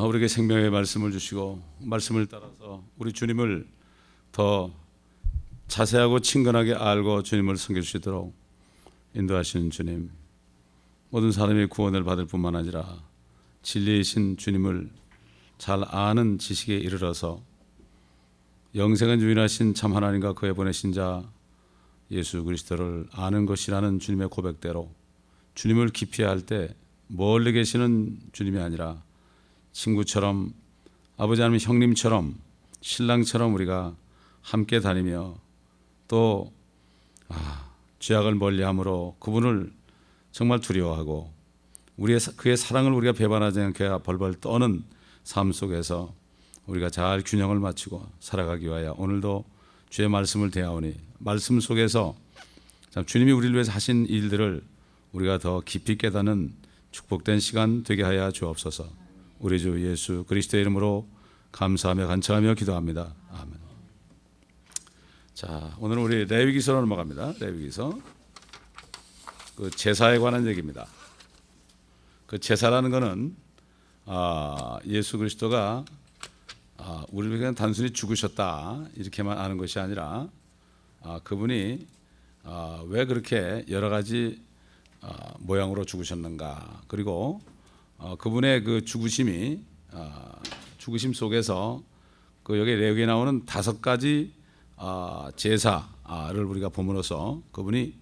우리에게 생명의 말씀을 주시고 말씀을 따라서 우리 주님을 더 자세하고 친근하게 알고 주님을 섬겨주시도록 인도하시는 주님, 모든 사람이 구원을 받을 뿐만 아니라 진리이신 주님을 잘 아는 지식에 이르러서 영생은 유일하신 참 하나님과 그의 보내신 자 예수 그리스도를 아는 것이라는 주님의 고백대로 주님을 깊이 알 때 멀리 계시는 주님이 아니라 친구처럼, 아버지 아니면 형님처럼, 신랑처럼 우리가 함께 다니며 또 죄악을 멀리함으로 그분을 정말 두려워하고 그의 사랑을 우리가 배반하지 않게 벌벌 떠는 삶 속에서 우리가 잘 균형을 맞추고 살아가기 위하여 오늘도 주의 말씀을 대하오니 말씀 속에서 참 주님이 우리를 위해서 하신 일들을 우리가 더 깊이 깨닫는 축복된 시간 되게 하여 주옵소서. 우리 주 예수 그리스도의 이름으로 감사하며 간청하며 기도합니다. 아멘. 자, 오늘은 우리 레위기서로 넘어갑니다. 레위기서 그 제사에 관한 얘기입니다. 그 제사라는 것은 예수 그리스도가 우리를 그냥 단순히 죽으셨다 이렇게만 아는 것이 아니라 그분이 왜 그렇게 여러 가지 모양으로 죽으셨는가, 그리고 그분의 그 죽으심이 죽으심 속에서 그 여기 레위기에 나오는 5가지 제사를 우리가 보므로써 그분이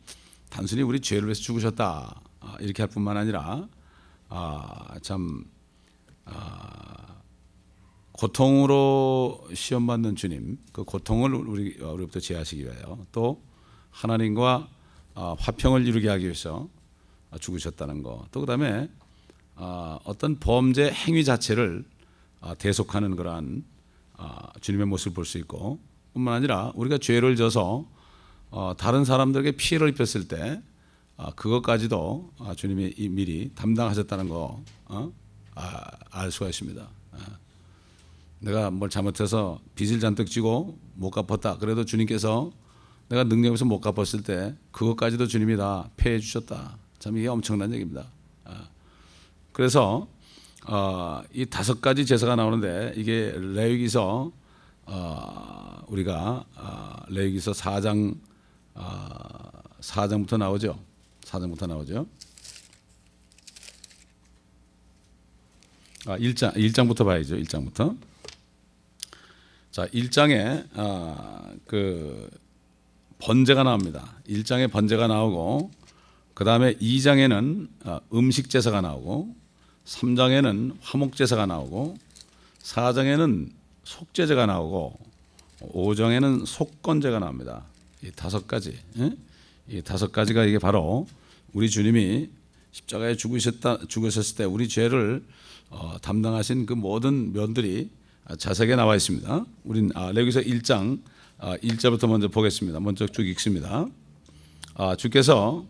단순히 우리 죄를 위해서 죽으셨다 이렇게 할 뿐만 아니라 참 고통으로 시험받는 주님, 그 고통을 우리부터 제하시기 위하여 또 하나님과 화평을 이루게 하기 위해서 죽으셨다는 거, 또 그다음에 어떤 범죄 행위 자체를 대속하는 그러한 주님의 모습을 볼 수 있고, 뿐만 아니라 우리가 죄를 져서 다른 사람들에게 피해를 입혔을 때 그것까지도 주님이 미리 담당하셨다는 거 알 수가 있습니다. 내가 뭘 잘못해서 빚을 잔뜩 지고 못 갚았다, 그래도 주님께서 내가 능력에서 못 갚았을 때 그것까지도 주님이 다 폐해 주셨다. 참 이게 엄청난 얘기입니다. 그래서 이 5가지 제사가 나오는데 이게 레위기서 우리가 레위기서 4장부터 나오죠. 4장부터 나오죠. 1장부터 봐야죠. 1장부터. 자, 1장에 그 번제가 나옵니다. 1장에 번제가 나오고, 그 다음에 2장에는 음식 제사가 나오고, 3장에는 화목 제사가 나오고, 4장에는 속죄제가 나오고, 5장에는 속건제가 나옵니다. 이 5가지, 이 5가지가 이게 바로 우리 주님이 십자가에 죽으셨을 때 우리 죄를 담당하신 그 모든 면들이 자세하게 나와 있습니다. 우린 레위기서 1장 1절부터 먼저 보겠습니다. 먼저 쭉 읽습니다. 주께서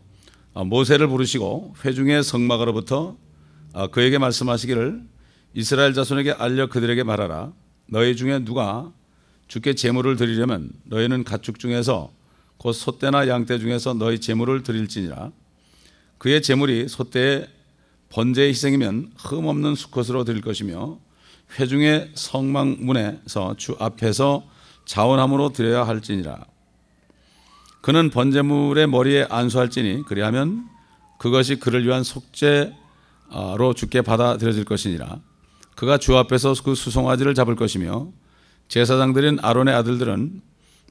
모세를 부르시고 회중의 성막으로부터 그에게 말씀하시기를 이스라엘 자손에게 알려 그들에게 말하라. 너희 중에 누가 주께 제물을 드리려면 너희는 가축 중에서 곧 소떼나 양떼 중에서 너희 제물을 드릴지니라. 그의 제물이 소떼의 번제의 희생이면 흠없는 수컷으로 드릴 것이며 회중의 성막 문에서 주 앞에서 자원함으로 드려야 할지니라. 그는 번제물의 머리에 안수할지니 그리하면 그것이 그를 위한 속죄로 주께 받아들여질 것이니라. 그가 주 앞에서 그 수송아지를 잡을 것이며 제사장들인 아론의 아들들은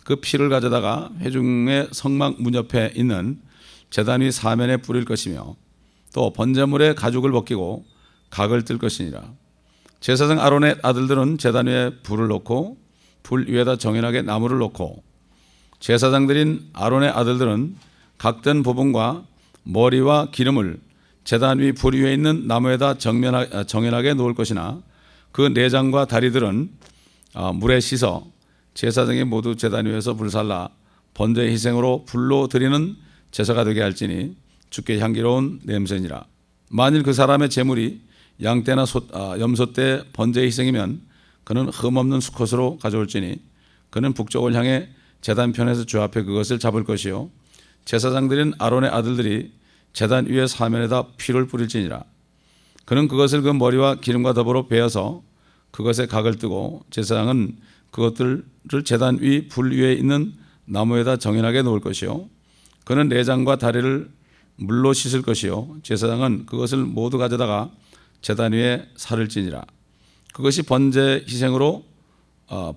그 피를 가져다가 회중의 성막 문 옆에 있는 제단 위 사면에 뿌릴 것이며 또 번제물의 가죽을 벗기고 각을 뜰 것이니라. 제사장 아론의 아들들은 제단 위에 불을 놓고 불 위에다 정연하게 나무를 놓고 제사장들인 아론의 아들들은 각든 부분과 머리와 기름을 제단 위 불 위에 있는 나무에다 정연하게 놓을 것이나 그 내장과 다리들은 물에 씻어 제사장이 모두 제단 위에서 불살라 번제 희생으로 불로 드리는 제사가 되게 할지니 주께 향기로운 냄새니라. 만일 그 사람의 제물이 양떼나 염소떼 번제 희생이면 그는 흠없는 수컷으로 가져올지니 그는 북쪽을 향해 제단 편에서 주 앞에 그것을 잡을 것이요 제사장들인 아론의 아들들이 제단 위에 사면에다 피를 뿌릴지니라. 그는 그것을 그 머리와 기름과 더불어 베어서 그것에 각을 뜨고 제사장은 그것들을 제단 위 불 위에 있는 나무에다 정연하게 놓을 것이요 그는 내장과 다리를 물로 씻을 것이요 제사장은 그것을 모두 가져다가 제단 위에 살을 찌니라. 그것이 번제 희생으로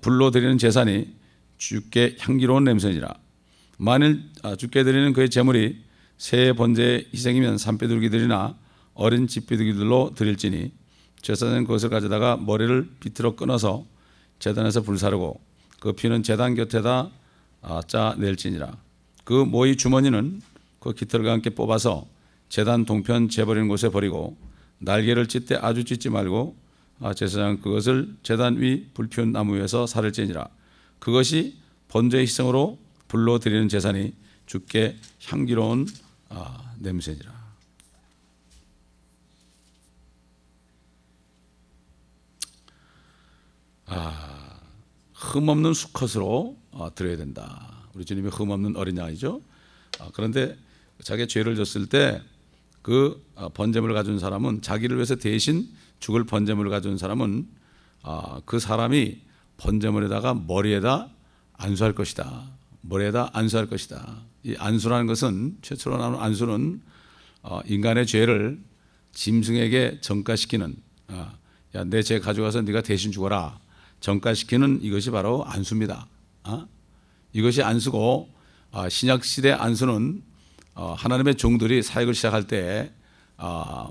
불로 드리는 제사니 주께 향기로운 냄새니라. 만일 주께 드리는 그의 제물이 새 번제 희생이면 산비둘기들이나 어린 집비둘기들로 드릴지니 제사장은 그것을 가져다가 머리를 비틀어 끊어서 제단에서 불사르고 그 피는 제단 곁에다 짜 낼지니라. 그 모이 주머니는 그 깃털과 함께 뽑아서 제단 동편 재버리는 곳에 버리고 날개를 찢되 아주 찢지 말고 제사장은 그것을 제단 위 불피운 나무 위에서 살을 찌니라. 그것이 번제 희생으로 불로 드리는 제사니 주께 향기로운 냄새니라. 흠없는 수컷으로 드려야 된다. 우리 주님이 흠없는 어린 양이죠. 그런데 자기가 죄를 졌을 때 그 번제물을 가져온 사람은 자기를 위해서 대신 죽을 번제물을 가져온 사람은 그 사람이 번제물에다가 머리에다 안수할 것이다. 머리에다 안수할 것이다. 이 안수라는 것은 최초로 나오는 안수는 인간의 죄를 짐승에게 전가시키는 야, 내 죄 가져가서 네가 대신 죽어라. 전가시키는 이것이 바로 안수입니다. 이것이 안수고 신약시대 안수는 하나님의 종들이 사역을 시작할 때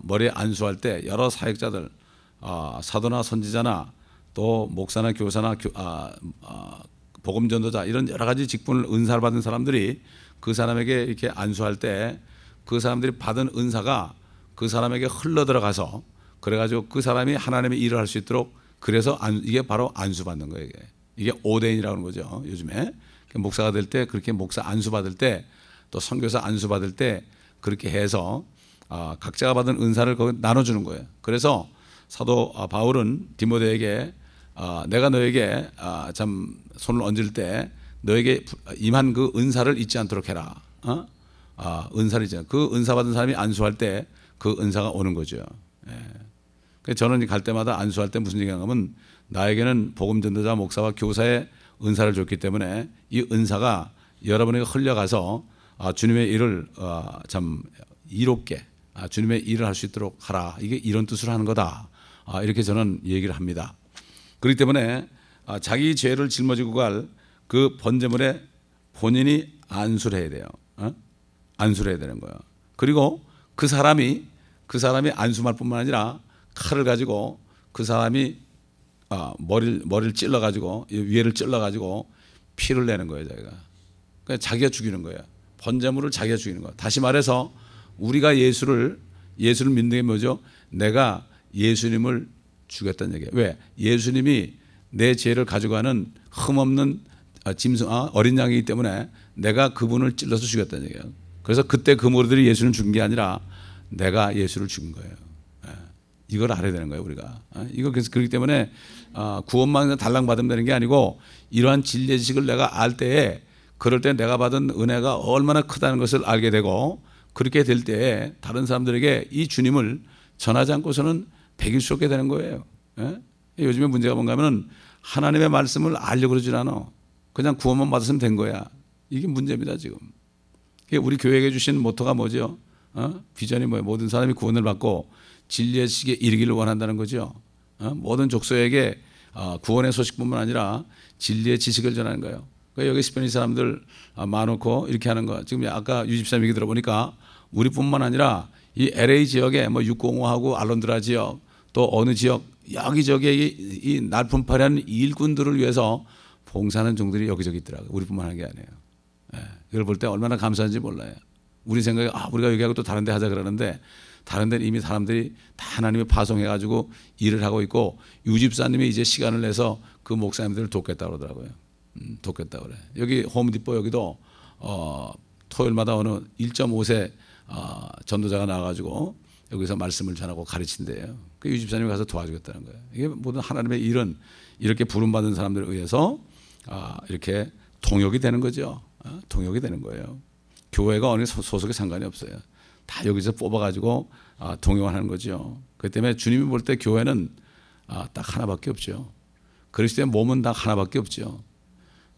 머리에 안수할 때 여러 사역자들 사도나 선지자나 또 목사나 교사나 복음전도자 이런 여러 가지 직분을 은사를 받은 사람들이 그 사람에게 이렇게 안수할 때 그 사람들이 받은 은사가 그 사람에게 흘러 들어가서 그래가지고 그 사람이 하나님의 일을 할 수 있도록 그래서 이게 바로 안수 받는 거예요. 이게 오데인이라고 하는 거죠. 요즘에 목사가 될 때 그렇게 목사 안수 받을 때 또 선교사 안수 받을 때 그렇게 해서 각자가 받은 은사를 거기 나눠주는 거예요. 그래서 사도 바울은 디모데에게 내가 너에게 참 손을 얹을 때 너에게 임한 그 은사를 잊지 않도록 해라. 은사를 잊지 않도록. 그 은사 받은 사람이 안수할 때 그 은사가 오는 거죠. 예. 저는 갈 때마다 안수할 때 무슨 얘기가 하면 나에게는 복음 전도자 목사와 교사의 은사를 줬기 때문에 이 은사가 여러분에게 흘려가서 주님의 일을 참 이롭게 주님의 일을 할 수 있도록 하라. 이게 이런 뜻으로 하는 거다. 이렇게 저는 얘기를 합니다. 그렇기 때문에 자기 죄를 짊어지고 갈 그 번제물에 본인이 안수를 해야 돼요. 안수를 해야 되는 거예요. 그리고 그 사람이 안수할 뿐만 아니라 칼을 가지고 그 사람이 머리를 찔러가지고 위에를 찔러가지고 피를 내는 거예요. 그러니까 자기가 죽이는 거예요. 번제물을 자기가 죽이는 거예요. 다시 말해서 우리가 예수를 믿는 게 뭐죠? 내가 예수님을 죽였다는 얘기예요. 왜? 예수님이 내 죄를 가져가는 흠없는 짐승 어린 양이기 때문에 내가 그분을 찔러서 죽였다는 얘기예요. 그래서 그때 그 무리들이 예수를 죽인 게 아니라 내가 예수를 죽인 거예요. 이걸 알아야 되는 거예요, 우리가. 이거 그래서 그렇기 때문에 구원만 달랑 받으면 되는 게 아니고 이러한 진리의 지식을 내가 알 때에 그럴 때 내가 받은 은혜가 얼마나 크다는 것을 알게 되고 그렇게 될 때에 다른 사람들에게 이 주님을 전하지 않고서는 백일 수 없게 되는 거예요. 예? 요즘에 문제가 뭔가 하면 하나님의 말씀을 알려고 그러질 않아. 그냥 구원만 받았으면 된 거야. 이게 문제입니다, 지금. 우리 교회에게 주신 모토가 뭐죠? 비전이 뭐예요? 모든 사람이 구원을 받고 진리의 지식에 이르기를 원한다는 거죠. 모든 족속에게 구원의 소식뿐만 아니라 진리의 지식을 전하는 거예요. 그러니까 여기 스페인 사람들 많고 이렇게 하는 거. 지금 아까 유집사님 얘기 들어보니까 우리뿐만 아니라 이 LA 지역에 뭐 605하고 알론드라 지역 또 어느 지역 여기저기 이 날품파란 일꾼들을 위해서 봉사하는 종들이 여기저기 있더라고요. 우리뿐만 하는 게 아니에요. 이걸 볼 때 얼마나 감사한지 몰라요. 우리 생각에 우리가 여기하고 또 다른 데 하자 그러는데 다른 데는 이미 사람들이 다 하나님이 파송해가지고 일을 하고 있고 유집사님이 이제 시간을 내서 그 목사님들을 돕겠다고 그러더라고요. 돕겠다고 그래. 여기 홈디포 여기도 토요일마다 어느 1.5세 전도자가 나와가지고 여기서 말씀을 전하고 가르친대요. 그 유집사님이 가서 도와주겠다는 거예요. 이게 모든 하나님의 일은 이렇게 부름받은 사람들에 의해서 이렇게 통역이 되는 거죠. 통역이 되는 거예요. 교회가 어느 소속에 상관이 없어요. 다 여기서 뽑아가지고 동역하는 거죠. 그렇기 때문에 주님이 볼 때 교회는 딱 하나밖에 없죠. 그리스도의 몸은 딱 하나밖에 없죠.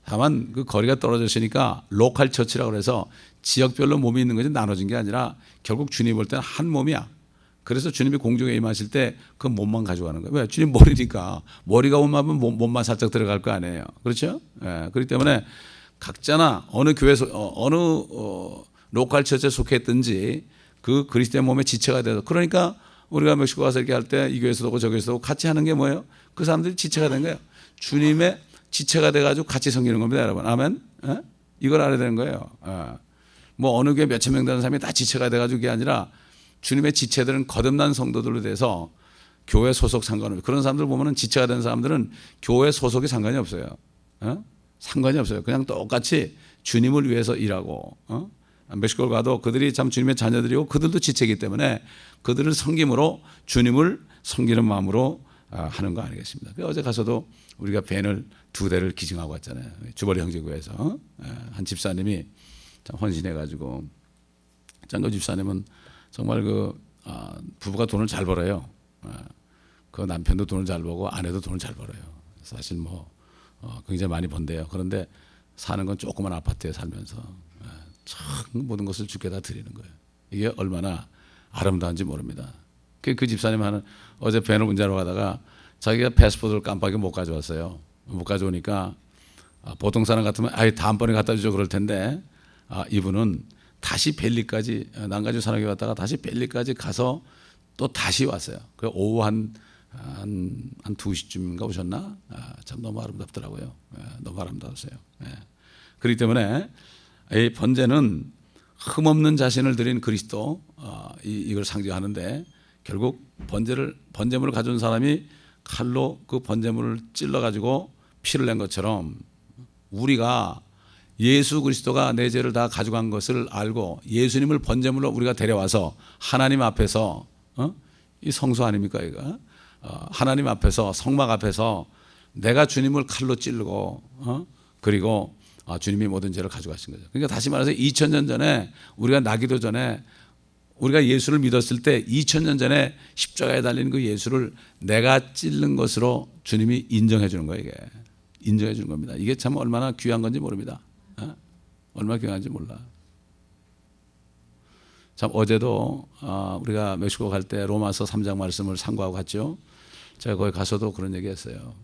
다만 그 거리가 떨어졌으니까 로컬 처치라고 해서 지역별로 몸이 있는 것이 나눠진 게 아니라 결국 주님 볼 때는 한 몸이야. 그래서 주님이 공중에 임하실 때 그 몸만 가져가는 거예요. 왜? 주님 머리니까 머리가 오면 몸만 살짝 들어갈 거 아니에요. 그렇죠? 예, 그렇기 때문에 각자나 어느 교회에서 어느 로컬 처치에 속했든지 그 그리스도의 몸의 지체가 돼서, 그러니까 우리가 멕시코 가서 이렇게 할 때 이 교회에서도 오고 저 교회에서도 오고 같이 하는 게 뭐예요? 그 사람들이 지체가 된 거예요. 주님의 지체가 돼가지고 같이 섬기는 겁니다, 여러분. 아멘. 예? 이걸 알아야 되는 거예요. 예. 뭐 어느 교회 몇천 명 되는 사람이 다 지체가 돼가지고 그게 아니라 주님의 지체들은 거듭난 성도들로 돼서 교회 소속 상관없어요. 그런 사람들 보면은 지체가 된 사람들은 교회 소속이 상관이 없어요. 어? 상관이 없어요. 그냥 똑같이 주님을 위해서 일하고, 멕시코를 가도 그들이 참 주님의 자녀들이고 그들도 지체이기 때문에 그들을 섬김으로 주님을 섬기는 마음으로 하는 거 아니겠습니까? 어제 가서도 우리가 밴을 2대를 기증하고 왔잖아요. 주벌이 형제교회에서 한 집사님이 참 헌신해가지고, 짱거 집사님은 정말 부부가 돈을 잘 벌어요. 그 남편도 돈을 잘 벌고 아내도 돈을 잘 벌어요. 사실 굉장히 많이 번대요. 그런데 사는 건 조그만 아파트에 살면서 참 모든 것을 주께 다 드리는 거예요. 이게 얼마나 아름다운지 모릅니다. 그 집사님 어제 밴을 운전하러 가다가 자기가 패스포드를 깜빡이 못 가져왔어요. 못 가져오니까 보통 사람 같으면 다음번에 갖다 주죠 그럴 텐데, 이분은 다시 벨리까지, 난가주 산악회 갔다가 다시 벨리까지 가서 또 다시 왔어요. 그 오후 한 2시쯤인가 오셨나? 참 너무 아름답더라고요. 너무 아름다웠어요. 그렇기 때문에 이 번제는 흠없는 자신을 드린 그리스도, 이걸 상징하는데, 결국 번제물을 가져온 사람이 칼로 그 번제물을 찔러가지고 피를 낸 것처럼 우리가 예수 그리스도가 내 죄를 다 가져간 것을 알고 예수님을 번제물로 우리가 데려와서 하나님 앞에서, 이 성소 아닙니까 이거? 하나님 앞에서, 성막 앞에서 내가 주님을 칼로 찌르고, 그리고 주님이 모든 죄를 가져가신 거죠. 그러니까 다시 말해서 2000년 전에 우리가 나기도 전에 우리가 예수를 믿었을 때 2000년 전에 십자가에 달린 그 예수를 내가 찔른 것으로 주님이 인정해 주는 거예요. 이게 인정해 주는 겁니다. 이게 참 얼마나 귀한 건지 모릅니다. 얼마나 귀한지 몰라. 참 어제도 우리가 멕시코 갈 때 로마서 3장 말씀을 상고하고 갔죠. 제가 거기 가서도 그런 얘기 했어요.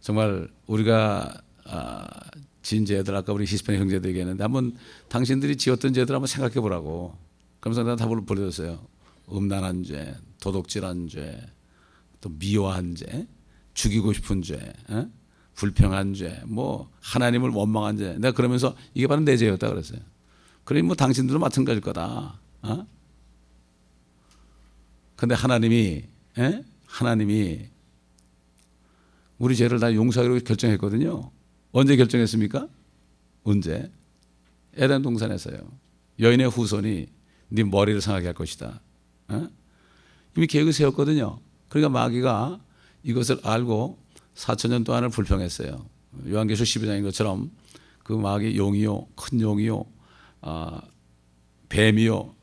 정말 우리가 지은 죄들, 아까 우리 히스패닉 형제도 얘기했는데 한번 당신들이 지었던 죄들 한번 생각해 보라고. 그러면서 내가 답을 보내줬어요. 음란한 죄, 도둑질한 죄, 또 미워한 죄, 죽이고 싶은 죄, 불평한 죄, 하나님을 원망한 죄. 내가 그러면서 이게 바로 내 죄였다 그랬어요. 그러니 당신들도 마찬가지일 거다. 근데 하나님이 우리 죄를 다 용서하기로 결정했거든요. 언제 결정했습니까? 언제? 에덴 동산에서요. 여인의 후손이 네 머리를 상하게 할 것이다. 이미 계획을 세웠거든요. 그러니까 마귀가 이것을 알고 4000년 동안을 불평했어요. 요한계시록 12장인 것처럼 그 마귀 용이요, 큰 용이요, 뱀이요,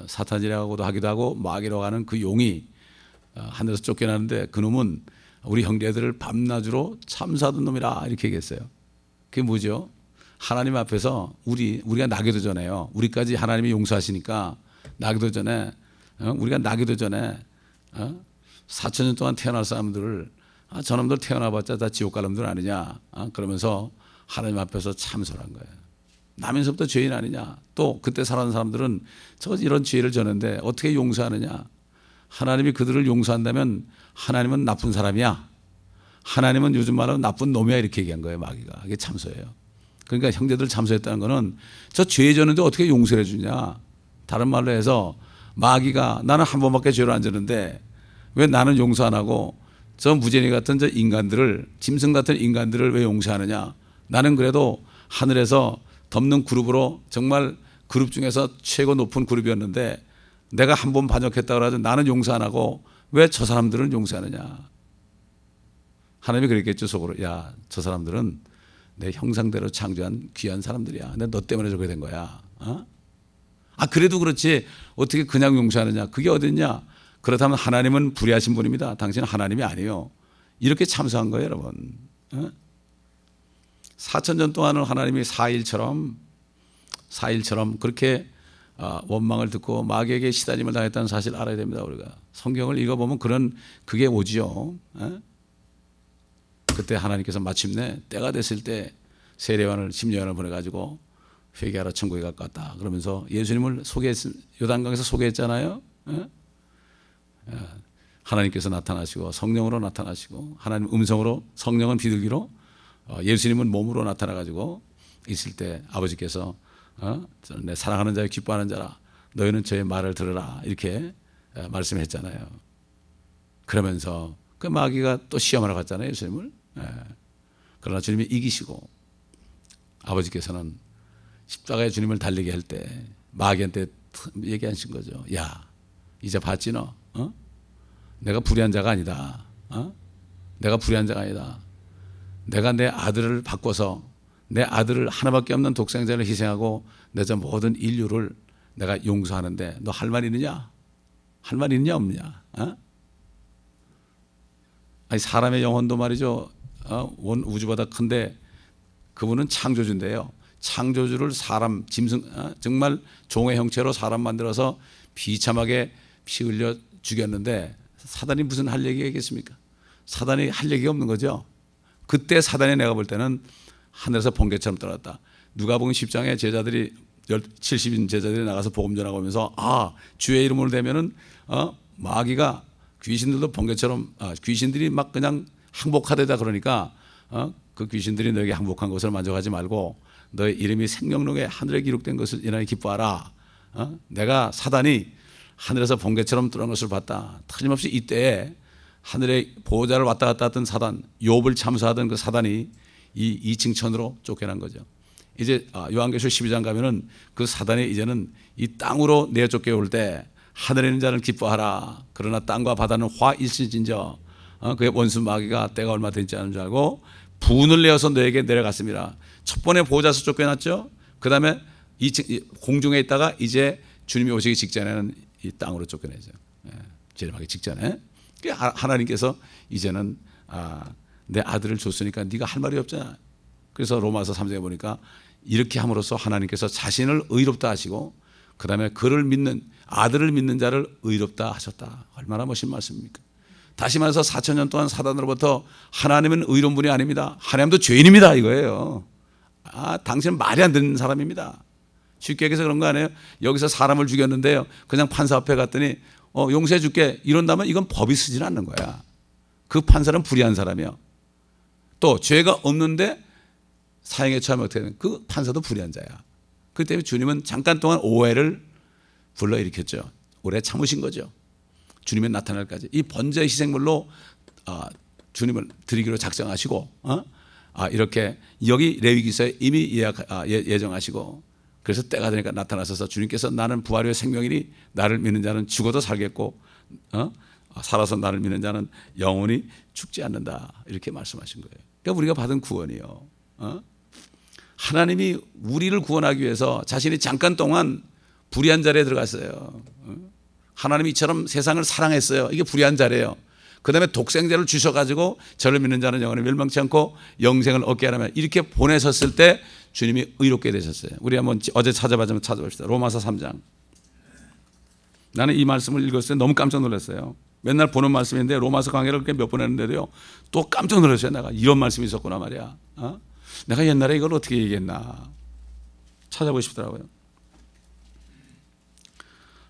사탄이라고도 하기도 하고 마귀라고 하는 그 용이 하늘에서 쫓겨나는데 그놈은 우리 형제들을 밤낮으로 참사하던 놈이라 이렇게 얘기했어요. 그게 뭐죠? 하나님 앞에서 우리가 나기도 전에요. 우리까지 하나님이 용서하시니까 나기도 전에, 우리가 나기도 전에 4000년 동안 태어날 사람들을 저놈들 태어나봤자 다 지옥 갈 놈들 아니냐, 그러면서 하나님 앞에서 참소를 한 거예요. 나면서부터 죄인 아니냐. 또 그때 살아난 사람들은 이런 죄를 졌는데 어떻게 용서하느냐. 하나님이 그들을 용서한다면 하나님은 나쁜 사람이야. 하나님은 요즘 말로 나쁜 놈이야. 이렇게 얘기한 거예요. 마귀가. 이게 참소예요. 그러니까 형제들 참소했다는 거는 저 죄 졌는데 어떻게 용서를 해주냐. 다른 말로 해서 마귀가 나는 한 번밖에 죄를 안 졌는데 왜 나는 용서 안 하고 저 무죄니 같은 저 인간들을, 짐승 같은 인간들을 왜 용서하느냐. 나는 그래도 하늘에서 덮는 그룹으로 정말 그룹 중에서 최고 높은 그룹이었는데 내가 한 번 반역했다고 해서 나는 용서 안 하고 왜 저 사람들은 용서하느냐. 하나님이 그랬겠죠, 속으로. 야, 저 사람들은 내 형상대로 창조한 귀한 사람들이야. 근데 너 때문에 저렇게 된 거야. 그래도 그렇지 어떻게 그냥 용서하느냐. 그게 어딨냐. 그렇다면 하나님은 불의하신 분입니다. 당신은 하나님이 아니에요. 이렇게 참소한 거예요, 여러분. 4,000년 동안을 하나님이 4일처럼 그렇게 원망을 듣고 마귀에게 시달림을 당했다는 사실을 알아야 됩니다. 우리가 성경을 읽어보면 그게 오지요. 그때 하나님께서 마침내 때가 됐을 때 세례요한을 심려요한을 보내가지고 회개하라 천국에 가까웠다 그러면서 예수님을 요단강에서 소개했잖아요. 하나님께서 나타나시고 성령으로 나타나시고 하나님 음성으로 성령은 비둘기로 예수님은 몸으로 나타나가지고 있을 때 아버지께서 내 사랑하는 자여 기뻐하는 자라 너희는 저의 말을 들으라 이렇게 말씀했잖아요. 그러면서 그 마귀가 또 시험하러 갔잖아요, 예수님을. 그러나 주님이 이기시고 아버지께서는 십자가에 주님을 달리게 할 때 마귀한테 얘기하신 거죠. 야, 이제 봤지 너? 내가 불의한 자가 아니다. 내가 불의한 자가 아니다. 내가 내 아들을 바꿔서 내 아들을 하나밖에 없는 독생자를 희생하고 내 저 모든 인류를 내가 용서하는데 너 할 말 있느냐? 할 말 있냐 없냐? 아니 사람의 영혼도 말이죠. 온 우주보다 큰데 그분은 창조주인데요. 창조주를 사람 짐승 정말 종의 형체로 사람 만들어서 비참하게 피 흘려 죽였는데 사단이 무슨 할 얘기가 있겠습니까? 사단이 할 얘기가 없는 거죠. 그때 사단이 내가 볼 때는 하늘에서 번개처럼 떨어졌다. 누가복음 10장에 제자들이 70인 제자들이 나가서 복음 전하고 오면서 주의 이름으로 되면은 마귀가 귀신들도 번개처럼 귀신들이 막 그냥 항복하되다 그러니까 그 귀신들이 너에게 항복한 것을 만족하지 말고 너의 이름이 생명록에 하늘에 기록된 것을 인하여 기뻐하라. 내가 사단이 하늘에서 번개처럼 뚫은 것을 봤다. 틀림없이 이때에 하늘의 보호자를 왔다 갔다 했던 사단, 욥을 참수하던 그 사단이 이 2층 천으로 쫓겨난 거죠. 이제 요한계시록 12장 가면은 그 사단이 이제는 이 땅으로 내쫓겨 올 때 하늘에 있는 자는 기뻐하라. 그러나 땅과 바다는 화 일시진저 그의 원수 마귀가 때가 얼마 되지 않은 줄 알고 분을 내어서 너에게 내려갔습니다. 첫 번에 보호자에서 쫓겨났죠. 그 다음에 공중에 있다가 이제 주님이 오시기 직전에는 이 땅으로 쫓겨내죠. 재림하기 직전에 하나님께서 이제는 내 아들을 줬으니까 네가 할 말이 없잖아. 그래서 로마서 3장에 보니까 이렇게 함으로써 하나님께서 자신을 의롭다 하시고 그 다음에 그를 믿는 아들을 믿는 자를 의롭다 하셨다. 얼마나 멋진 말씀입니까? 다시 말해서 4,000년 동안 사단으로부터 하나님은 의로운 분이 아닙니다. 하나님도 죄인입니다 이거예요. 당신은 말이 안 되는 사람입니다. 쉽게 얘기해서 그런 거 아니에요? 여기서 사람을 죽였는데요 그냥 판사 앞에 갔더니 용서해 줄게 이런다면 이건 법이 쓰지는 않는 거야. 그 판사는 불의한 사람이요. 또 죄가 없는데 사형에 처하면 어떻게 되는 그 판사도 불의한 자야. 그렇기 때문에 주님은 잠깐 동안 오해를 불러일으켰죠. 오래 참으신 거죠. 주님의 나타날까지 이 번제 희생물로 주님을 드리기로 작정하시고 이렇게 여기 레위기서에 이미 예정하시고 그래서 때가 되니까 나타나셔서 주님께서 나는 부활의 생명이니 나를 믿는 자는 죽어도 살겠고 살아서 나를 믿는 자는 영원히 죽지 않는다 이렇게 말씀하신 거예요. 그러니까 우리가 받은 구원이요. 하나님이 우리를 구원하기 위해서 자신이 잠깐 동안 불의한 자리에 들어갔어요. 하나님이 이처럼 세상을 사랑했어요. 이게 불의한 자리예요. 그 다음에 독생자를 주셔가지고 저를 믿는 자는 영원히 멸망치 않고 영생을 얻게 하라면 이렇게 보내셨을 때 주님이 의롭게 되셨어요. 우리 한번 어제 찾아봅시다. 로마서 3장. 나는 이 말씀을 읽었을 때 너무 깜짝 놀랐어요. 맨날 보는 말씀인데 로마서 강의를 몇 번 했는데도요 또 깜짝 놀랐어요. 내가 이런 말씀이 있었구나 말이야. 내가 옛날에 이걸 어떻게 얘기했나 찾아보고 싶더라고요.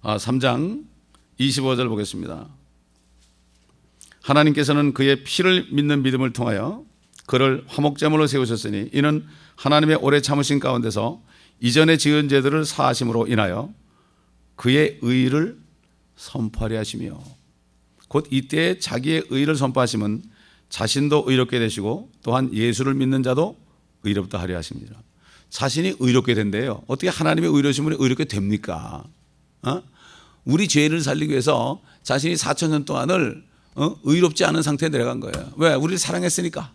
3장 25절 보겠습니다. 하나님께서는 그의 피를 믿는 믿음을 통하여 그를 화목제물로 세우셨으니 이는 하나님의 오래 참으신 가운데서 이전에 지은 죄들을 사하심으로 인하여 그의 의를 선포하려 하시며 곧 이때 자기의 의를 선포하심은 자신도 의롭게 되시고 또한 예수를 믿는 자도 의롭다 하려 하십니다. 자신이 의롭게 된대요. 어떻게 하나님의 의로우신 분이 의롭게 됩니까? 우리 죄인을 살리기 위해서 자신이 4,000년 동안을 의롭지 않은 상태에 내려간 거예요. 왜? 우리를 사랑했으니까.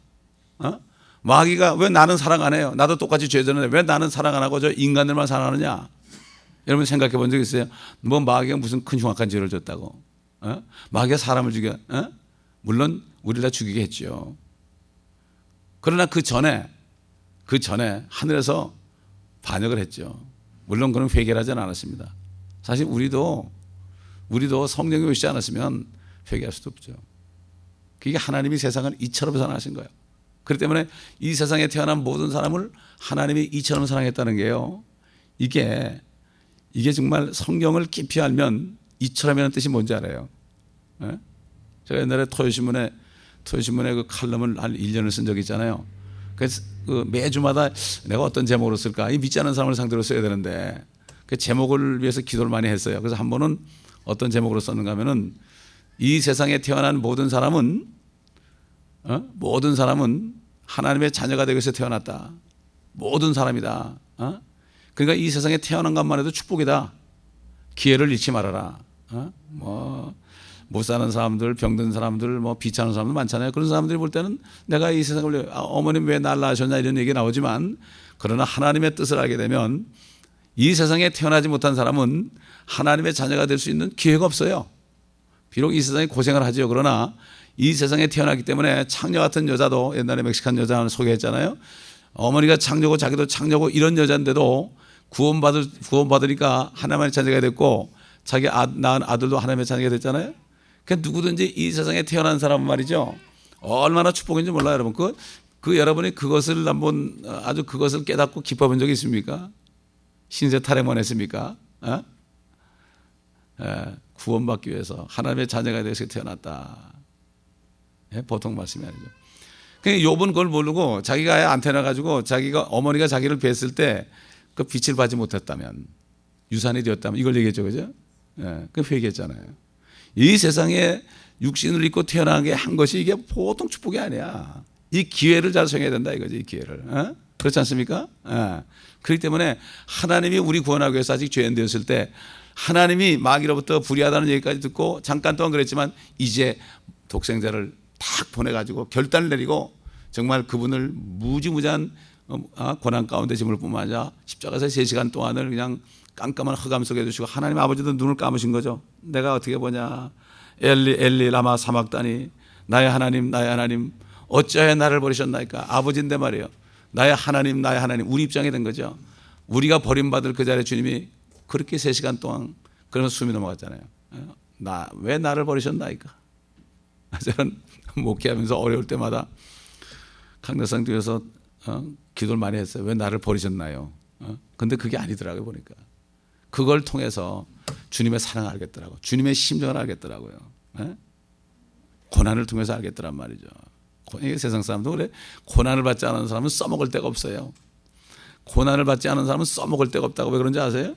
마귀가 왜 나는 사랑 안 해요? 나도 똑같이 죄 졌는데 왜 나는 사랑 안 하고 저 인간들만 사랑하느냐? 여러분 생각해 본 적 있어요? 뭐 마귀가 무슨 큰 흉악한 죄를 졌다고? 마귀가 사람을 죽여. 물론 우리를 다 죽이게 했죠. 그러나 그 전에 하늘에서 반역을 했죠. 물론 그런 회개를 하지는 않았습니다. 사실 우리도 성령이 오시지 않았으면 회개할 수도 없죠. 그게 하나님이 세상을 이처럼 사랑하신 거예요. 그렇기 때문에 이 세상에 태어난 모든 사람을 하나님이 이처럼 사랑했다는 게요. 이게 정말 성경을 깊이 알면 이처럼이라는 뜻이 뭔지 알아요. 예? 제가 옛날에 토요신문에 그 칼럼을 한 1년을 쓴 적이 있잖아요. 그래서 그 매주마다 내가 어떤 제목으로 쓸까? 이 믿지 않는 사람을 상대로 써야 되는데 그 제목을 위해서 기도를 많이 했어요. 그래서 한 번은 어떤 제목으로 썼는가 하면은 이 세상에 태어난 모든 사람은 하나님의 자녀가 되기 위해서 태어났다. 모든 사람이다. 그러니까 이 세상에 태어난 것만 해도 축복이다. 기회를 잃지 말아라. 못 사는 사람들, 병든 사람들, 비참한 사람들 많잖아요. 그런 사람들이 볼 때는 내가 이 세상을 어머님 왜 날 낳으셨냐 이런 얘기 나오지만 그러나 하나님의 뜻을 알게 되면 이 세상에 태어나지 못한 사람은 하나님의 자녀가 될 수 있는 기회가 없어요. 비록 이 세상에 고생을 하죠. 그러나 이 세상에 태어났기 때문에 창녀 같은 여자도 옛날에 멕시칸 여자 하나 소개했잖아요. 어머니가 창녀고 자기도 창녀고 이런 여자인데도 구원받으니까 하나님의 자녀가 됐고 자기 낳은 아들도 하나님의 자녀가 됐잖아요. 그러니까 누구든지 이 세상에 태어난 사람은 말이죠. 얼마나 축복인지 몰라요, 여러분. 여러분이 그것을 한번 아주 그것을 깨닫고 기뻐본 적이 있습니까? 신세 타령만 했습니까? 구원받기 위해서 하나님의 자녀가 되어서 태어났다. 보통 말씀이 아니죠. 그러니까 욥은 그걸 모르고 자기가 안 태어나가지고 어머니가 자기를 뵀을 때 그 빛을 받지 못했다면 유산이 되었다면 이걸 얘기했죠, 그죠? 그 회개했잖아요. 이 세상에 육신을 입고 태어나게 한 것이 이게 보통 축복이 아니야. 이 기회를 잘 사용해야 된다 이거지, 이 기회를. 그렇지 않습니까? 그렇기 때문에 하나님이 우리 구원하기 위해서 아직 죄인 되었을 때 하나님이 마귀로부터 불의하다는 얘기까지 듣고 잠깐 동안 그랬지만 이제 독생자를 딱 보내가지고 결단을 내리고 정말 그분을 무지무지한 고난 가운데 짐을 뿐만 아니라 십자가에서 3시간 동안을 그냥 깜깜한 흑암 속에 두시고 하나님 아버지도 눈을 감으신 거죠. 내가 어떻게 보냐. 엘리 엘리 라마 사막다니 나의 하나님 어찌하여 나를 버리셨나이까. 아버지인데 말이에요. 나의 하나님 우리 입장이 된 거죠. 우리가 버림받을 그 자리에 주님이 그렇게 3시간 동안 그러면서 숨이 넘어갔잖아요. 왜 나를 버리셨나이까. 저는 목회하면서 어려울 때마다 강대상 뒤에서 기도를 많이 했어요. 왜 나를 버리셨나요? 근데 그게 아니더라고요, 보니까. 그걸 통해서 주님의 사랑을 알겠더라고요. 주님의 심정을 알겠더라고요. 고난을 통해서 알겠더란 말이죠. 세상 사람도 그래. 고난을 받지 않은 사람은 써먹을 데가 없어요. 고난을 받지 않은 사람은 써먹을 데가 없다고. 왜 그런지 아세요?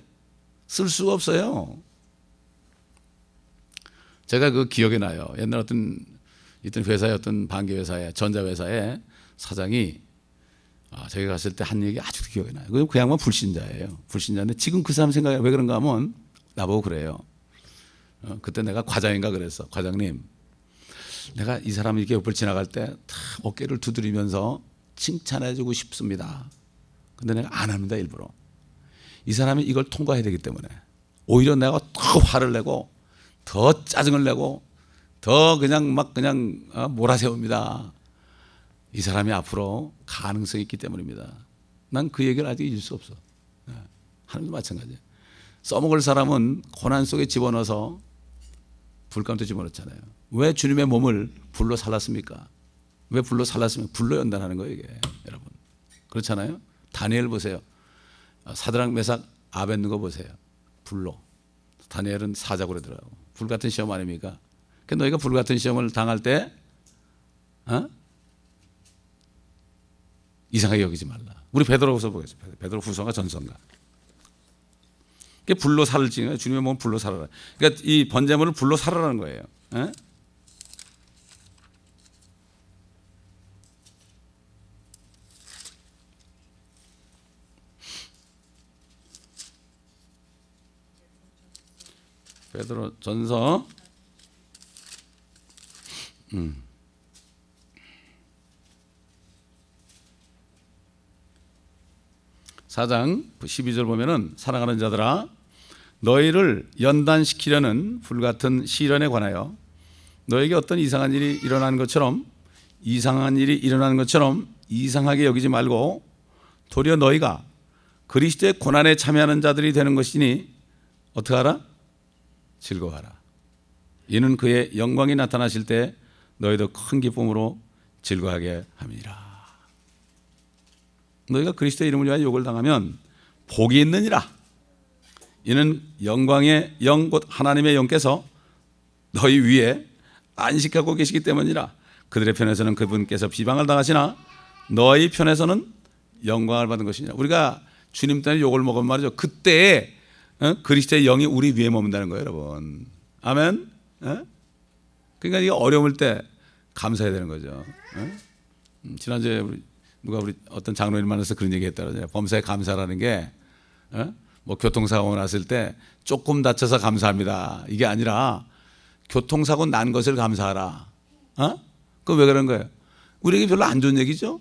쓸 수가 없어요. 제가 그 기억이 나요. 옛날 있던 회사에 어떤 반기회사에 전자회사에 사장이 저기 갔을 때 한 얘기 아직도 기억이 나요. 그 양반 불신자예요. 불신자인데 지금 그 사람 생각이 왜 그런가 하면 나보고 그래요. 그때 내가 과장인가 그랬어. 과장님, 내가 이 사람 이렇게 옆을 지나갈 때 어깨를 두드리면서 칭찬해주고 싶습니다. 근데 내가 안 합니다, 일부러. 이 사람이 이걸 통과해야 되기 때문에 오히려 내가 더 화를 내고 더 짜증을 내고 더 그냥 몰아세웁니다. 이 사람이 앞으로 가능성이 있기 때문입니다. 난 그 얘기를 아직 잊을 수 없어. 하나님도 마찬가지예요. 써먹을 사람은 고난 속에 집어넣어서 불 가운데 집어넣잖아요. 왜 주님의 몸을 불로 살랐습니까? 왜 불로 살랐습니까? 불로 연단하는 거예요, 이게. 여러분. 그렇잖아요. 다니엘 보세요. 사드락 메삭 아벳느고 보세요. 불로. 다니엘은 사자굴에 들어가고. 불 같은 시험 아닙니까? 그러니까 너희가 불 같은 시험을 당할 때 이상하게 여기지 말라. 우리 베드로후서 보겠습니다. 베드로후서가 전서인가. 그게 불로 살을지 주님의 몸 불로 살아라. 그러니까 이 번제물을 불로 살아라는 거예요. 베드로 전서 4장 12절 보면은 사랑하는 자들아 너희를 연단시키려는 불같은 시련에 관하여 너에게 어떤 이상한 일이 일어나는 것처럼 이상하게 여기지 말고 도리어 너희가 그리스도의 고난에 참여하는 자들이 되는 것이니 어떻게 하라? 즐거워하라. 이는 그의 영광이 나타나실 때 너희도 큰 기쁨으로 즐거워하게 함이라. 너희가 그리스도의 이름을 위하여 욕을 당하면 복이 있느니라. 이는 영광의 영 곧 하나님의 영께서 너희 위에 안식하고 계시기 때문이라. 그들의 편에서는 그분께서 비방을 당하시나 너희 편에서는 영광을 받은 것이냐. 우리가 주님 때문에 욕을 먹으면 말이죠, 그때에 그리스도의 영이 우리 위에 머문다는 거예요, 여러분. 아멘. 그러니까 이게 어려울 때 감사해야 되는 거죠. 지난주에 우리 어떤 장로님 만나서 그런 얘기 했더라고요. 범사에 감사라는 게 뭐 교통사고 났을 때 조금 다쳐서 감사합니다, 이게 아니라 교통사고 난 것을 감사하라. 그거 왜 그런 거예요? 우리에게 별로 안 좋은 얘기죠.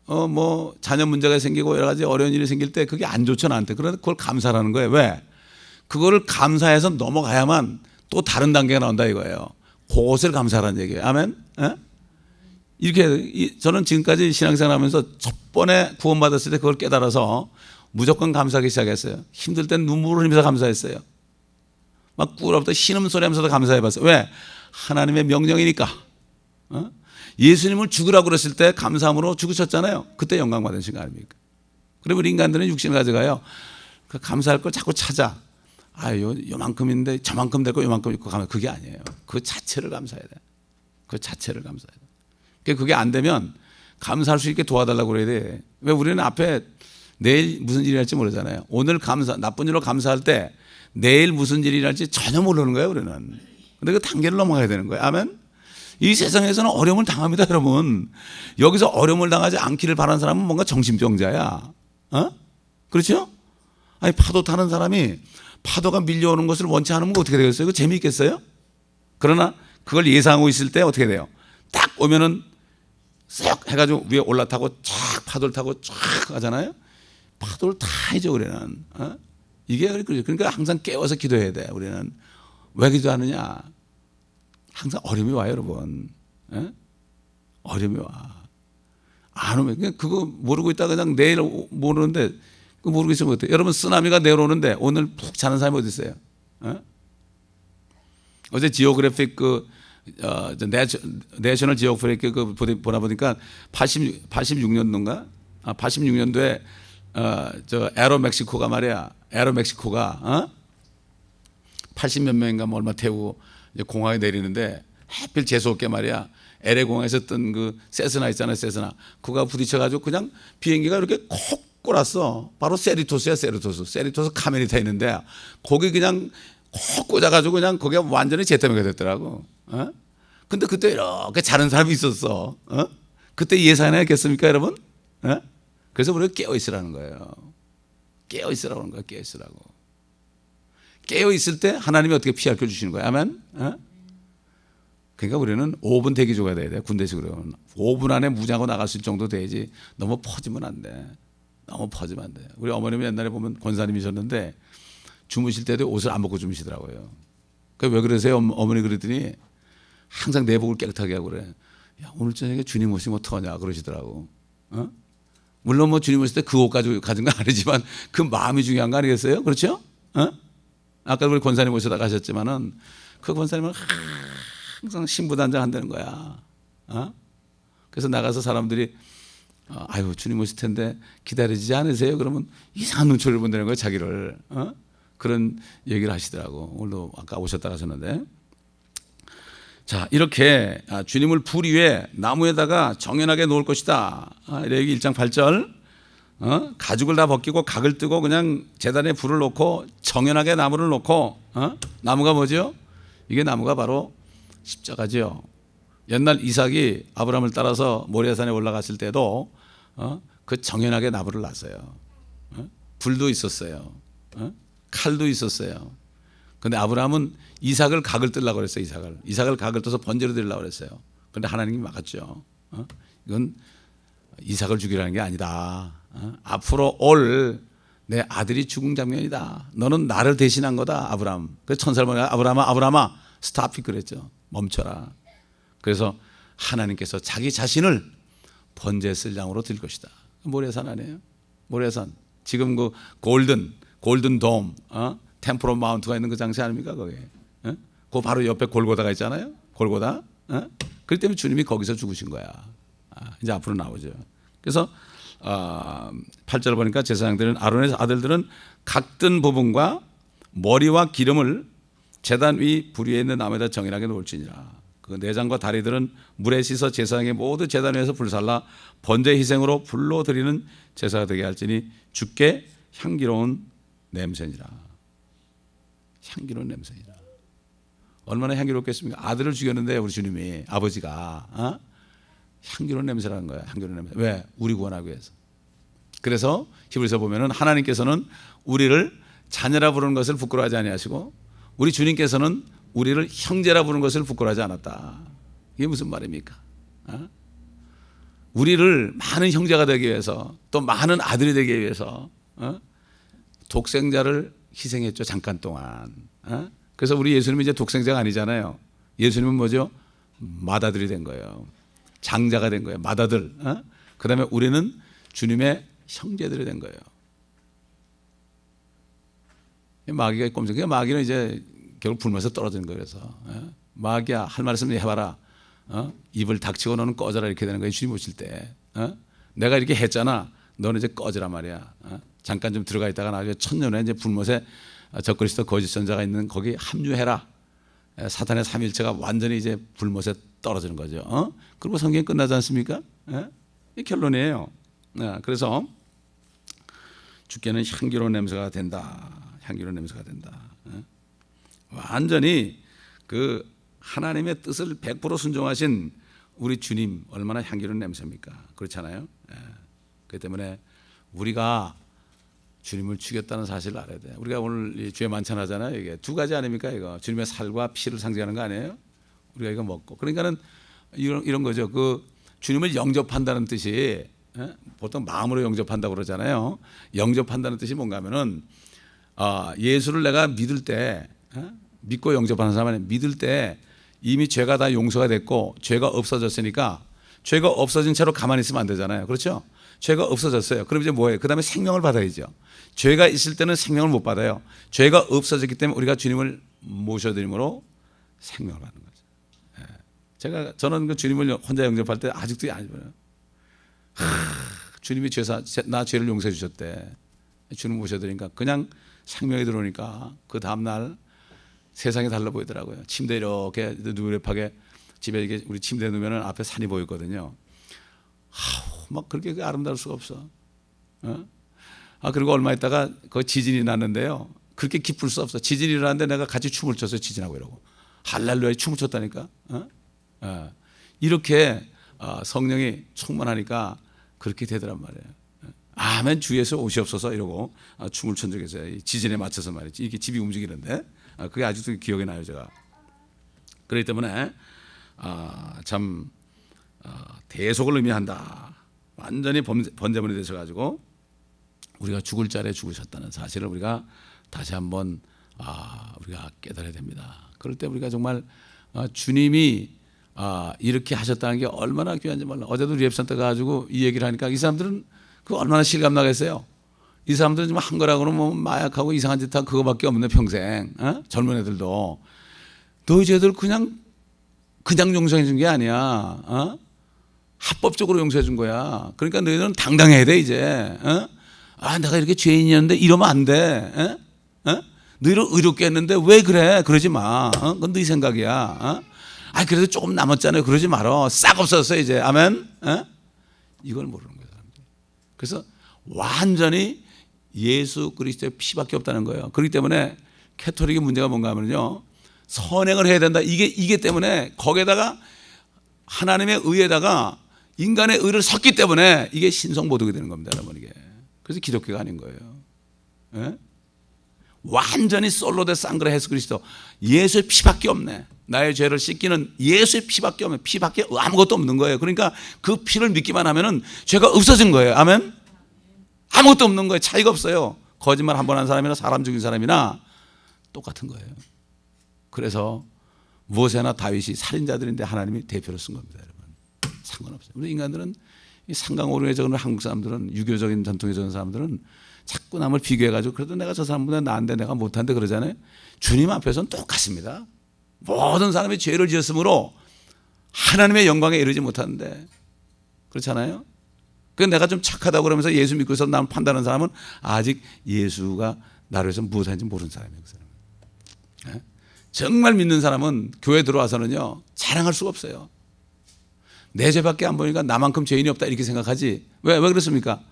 뭐 자녀 문제가 생기고 여러 가지 어려운 일이 생길 때 그게 안 좋죠, 나한테. 그런데 그걸 감사라는 거예요. 왜? 그거를 감사해서 넘어가야만 또 다른 단계가 나온다 이거예요. 그것을 감사하라는 얘기예요. 아멘. 이렇게 저는 지금까지 신앙생활 하면서 첫 번에 구원받았을 때 그걸 깨달아서 무조건 감사하기 시작했어요. 힘들 땐 눈물을 흘리면서 감사했어요. 막 꿀어부터 신음소리 하면서도 감사해봤어요. 왜? 하나님의 명령이니까. 예수님을 죽으라고 그랬을 때 감사함으로 죽으셨잖아요. 그때 영광 받은 시간 아닙니까? 그리고 우리 인간들은 육신을 가져가요. 그 감사할 걸 자꾸 찾아. 요만큼인데 저만큼 됐고 요만큼 있고 가면 그게 아니에요. 그 자체를 감사해야 돼. 그 자체를 감사해야 돼. 그게 안 되면 감사할 수 있게 도와달라고 그래야 돼. 왜? 우리는 앞에 내일 무슨 일이 날지 모르잖아요. 오늘 나쁜 일로 감사할 때 내일 무슨 일이 날지 전혀 모르는 거예요, 우리는. 근데 그 단계를 넘어가야 되는 거예요. 아멘. 이 세상에서는 어려움을 당합니다, 여러분. 여기서 어려움을 당하지 않기를 바라는 사람은 뭔가 정신병자야. 그렇죠? 아니, 파도 타는 사람이 파도가 밀려오는 것을 원치 않으면 어떻게 되겠어요? 그거 재미있겠어요? 그러나 그걸 예상하고 있을 때 어떻게 돼요? 딱 오면은 쓱 해가지고 위에 올라타고 쫙 파도를 타고 쫙 가잖아요. 파도를 타야죠, 우리는. 이게 그렇죠. 그러니까 항상 깨워서 기도해야 돼, 우리는. 왜 기도하느냐? 항상 어려움이 와요, 여러분. 어려움이 와. 안 오면 그거 모르고 있다가 그냥 내일 모르는데 그거 모르고 있으면 어때요? 여러분, 쓰나미가 내려오는데 오늘 푹 자는 사람이 어디 있어요? 어제 지오그래픽 내셔널 지오그래픽 보다 보니까 86년도인가? 86년도에 저 에어로멕시코가 말이야. 에어로멕시코가 80몇 명인가 뭐 얼마 태우고 이제 공항에 내리는데 하필 재수없게 말이야. LA 공항에서 뜬 그 세스나 있잖아요, 세스나. 그거가 부딪혀가지고 그냥 비행기가 이렇게 콕 꽂았어. 바로 세리토스야, 세리토스. 세리토스 카메리타 있는데 거기 그냥 콕 꽂아가지고 그냥 거기가 완전히 제때매가 됐더라고. 근데 그때 이렇게 자는 사람이 있었어. 그때 예상했겠습니까, 여러분? 그래서 우리가 깨어있으라는 거예요. 깨어있으라고 하는 거예요, 깨어있으라고. 깨어있을 때 하나님이 어떻게 피할 걸 주시는 거예요. 아멘? 그러니까 우리는 5분 대기조가 돼야 돼, 군대식으로. 5분 안에 무장하고 나갈 수 있을 정도 돼야지. 너무 퍼지면 안 돼. 너무 퍼지면 안 돼. 우리 어머님이 옛날에 보면 권사님이셨는데 주무실 때도 옷을 안 벗고 주무시더라고요. 왜 그러세요? 어머니 그랬더니 항상 내복을 깨끗하게 하고 그래. 야, 오늘 저녁에 주님 오시면 어떡하냐 그러시더라고. 물론 뭐 주님 오실 때 그 옷 가지고 가진 건 아니지만 그 마음이 중요한 거 아니겠어요? 그렇죠? 아까 우리 권사님 오시다 가셨지만은 그 권사님은 항상 신부단장 한다는 거야. 그래서 나가서 사람들이 아유, 주님 오실 텐데 기다리지 않으세요? 그러면 이상한 눈초리를 본다는 거예요, 자기를. 그런 얘기를 하시더라고. 오늘도 아까 오셨다 가셨는데. 자, 이렇게 주님을 불 위에 나무에다가 정연하게 놓을 것이다. 레위기 1장 8절. 가죽을 다 벗기고 각을 뜨고 그냥 제단에 불을 놓고 정연하게 나무를 놓고. 나무가 뭐죠? 이게 나무가 바로 십자가죠. 옛날 이삭이 아브라함을 따라서 모리아산에 올라갔을 때도 그 정연하게 나무를 놨어요. 불도 있었어요. 칼도 있었어요. 근데 아브라함은 이삭을 각을 뜨려고 그랬어요. 이삭을 각을 떠서 번제로 드리려고 그랬어요. 그런데 하나님이 막았죠. 이건 이삭을 죽이라는 게 아니다. 앞으로 올 내 아들이 죽은 장면이다. 너는 나를 대신한 거다, 아브라함. 그래서 천사를 보내 아브라함아 스탑이 그랬죠. 멈춰라. 그래서 하나님께서 자기 자신을 번제의 양으로 드릴 것이다. 모래산 아니에요? 모래산. 지금 그 골든 돔, 템플 오브 마운트가 있는 그 장소 아닙니까? 거기에. 그 바로 옆에 골고다가 있잖아요. 골고다. 그렇기 때문에 주님이 거기서 죽으신 거야. 이제 앞으로 나오죠. 그래서 8절 보니까 제사장들은, 아론의 아들들은 각든 부분과 머리와 기름을 제단 위 불 위에 있는 나무에다 정연하게 놓을지니라. 그 내장과 다리들은 물에 씻어 제사장의 모두 제단 위에서 불살라 번제 희생으로 불로 드리는 제사가 되게 할지니 주께 향기로운 냄새니라. 향기로운 냄새니라. 얼마나 향기롭겠습니까? 아들을 죽였는데 우리 주님이, 아버지가 향기로운 냄새라는 거예요. 향기로운 냄새. 왜? 우리 구원하기 위해서. 그래서 히브리서 보면은 하나님께서는 우리를 자녀라 부르는 것을 부끄러워하지 아니하시고 우리 주님께서는 우리를 형제라 부르는 것을 부끄러워하지 않았다. 이게 무슨 말입니까? 우리를 많은 형제가 되기 위해서, 또 많은 아들이 되기 위해서 독생자를 희생했죠. 잠깐 동안. 그래서 우리 예수님은 이제 독생자가 아니잖아요. 예수님은 뭐죠? 맏아들이 된 거예요. 장자가 된 거예요. 맏아들. 그 다음에 우리는 주님의 형제들이 된 거예요. 마귀가 꼼짝이야. 마귀는 이제 결국 불면서 떨어지는 거예요. 그래서 마귀야, 할 말씀 해봐라. 입을 닥치고 너는 꺼져라, 이렇게 되는 거예요. 주님 오실 때. 내가 이렇게 했잖아. 너는 이제 꺼지란 말이야. 잠깐 좀 들어가 있다가 나중에 천년에 이제 불못에 적그리스도 거짓 선자가 있는 거기 합류해라. 사탄의 삼일체가 완전히 이제 불못에 떨어지는 거죠. 그리고 성경이 끝나지 않습니까? 이 결론이에요. 그래서 주께는 향기로운 냄새가 된다. 향기로운 냄새가 된다. 완전히 그 하나님의 뜻을 100% 순종하신 우리 주님, 얼마나 향기로운 냄새입니까? 그렇잖아요. 그렇기 때문에 우리가 주님을 죽였다는 사실을 알아야 돼. 우리가 오늘 주의 만찬하잖아요. 이게 두 가지 아닙니까? 이거 주님의 살과 피를 상징하는 거 아니에요? 우리가 이거 먹고, 그러니까는 이런 거죠. 그 주님을 영접한다는 뜻이, 보통 마음으로 영접한다고 그러잖아요. 영접한다는 뜻이 뭔가 하면은 예수를 내가 믿을 때, 믿고 영접하는 사람은 믿을 때 이미 죄가 다 용서가 됐고 죄가 없어졌으니까, 죄가 없어진 채로 가만히 있으면 안 되잖아요. 그렇죠? 죄가 없어졌어요. 그럼 이제 뭐예요? 그 다음에 생명을 받아야죠. 죄가 있을 때는 생명을 못 받아요. 죄가 없어졌기 때문에 우리가 주님을 모셔드림으로 생명을 받는 거죠. 저는 그 주님을 혼자 영접할 때 아직도 안 보여요. 주님이 나 죄를 용서해 주셨대. 주님 모셔드리니까 그냥 생명이 들어오니까 그 다음날 세상이 달라 보이더라고요. 침대 이렇게 누렇하게 집에 이게 우리 침대에 누우면 앞에 산이 보였거든요. 막 그렇게 아름다울 수가 없어. 그리고 얼마 있다가 그 지진이 났는데요. 그렇게 기쁠 수 없어. 지진이 일어났는데 내가 같이 춤을 췄어요. 지진하고 이러고. 할렐루야에 춤을 췄다니까. 이렇게 성령이 충만하니까 그렇게 되더란 말이에요. 아멘 주 예수 오시옵소서 이러고 춤을 춘 적이 있어요. 지진에 맞춰서 말이지. 이렇게 집이 움직이는데 그게 아직도 기억이 나요. 제가. 그렇기 때문에 참 대속을 의미한다. 완전히 번제물이 되셔가지고 우리가 죽을 자리에 죽으셨다는 사실을 우리가 다시 한번 우리가 깨달아야 됩니다. 그럴 때 우리가 정말 주님이 이렇게 하셨다는 게 얼마나 귀한지 몰라. 어제도 리앱센터 가가지고 이 얘기를 하니까 이 사람들은 그 얼마나 실감 나겠어요. 이 사람들은 좀 한 거라고는 뭐 마약하고 이상한 짓 하고 그거밖에 없네 평생. 젊은 애들도 너희 쟤들 그냥 용서해 준 게 아니야. 합법적으로 용서해 준 거야. 그러니까 너희들은 당당해야 돼 이제. 내가 이렇게 죄인이었는데 이러면 안 돼. 너희를 의롭게 했는데 왜 그래? 그러지 마. 그건 네 생각이야. 그래도 조금 남았잖아요. 그러지 말어. 싹 없어졌어 이제. 아멘. 이걸 모르는 거예요. 그래서 완전히 예수 그리스도의 피밖에 없다는 거예요. 그렇기 때문에 캐톨릭의 문제가 뭔가 하면요, 선행을 해야 된다. 이게 때문에 거기에다가 하나님의 의에다가 인간의 의를 섞기 때문에 이게 신성모독이 되는 겁니다, 여러분. 이게 그래서 기독교가 아닌 거예요. 완전히 솔로 데 상그레 예수 그리스도, 예수의 피밖에 없네. 나의 죄를 씻기는 예수의 피밖에 없네. 피밖에 아무것도 없는 거예요. 그러니까 그 피를 믿기만 하면은 죄가 없어진 거예요. 아멘. 아무것도 없는 거예요. 차이가 없어요. 거짓말 한 번 한 사람이나 사람 죽인 사람이나 똑같은 거예요. 그래서 모세나 다윗이 살인자들인데 하나님이 대표로 쓴 겁니다, 여러분. 상관없어요. 우리 인간들은 이 상강오륜에 적은 한국 사람들은, 유교적인 전통에 적은 사람들은 자꾸 남을 비교해가지고 그래도 내가 저 사람보다 나은데 내가 못한데 그러잖아요. 주님 앞에서는 똑같습니다. 모든 사람이 죄를 지었으므로 하나님의 영광에 이르지 못하는데, 그렇잖아요. 그 내가 좀 착하다고 그러면서 예수 믿고 있어서 나를 판단하는 사람은 아직 예수가 나를 위해서 무엇하는지 모르는 사람이에요. 그 사람은. 예? 정말 믿는 사람은 교회 들어와서는요 자랑할 수가 없어요. 내 죄밖에 안 보니까 나만큼 죄인이 없다 이렇게 생각하지. 왜 그렇습니까?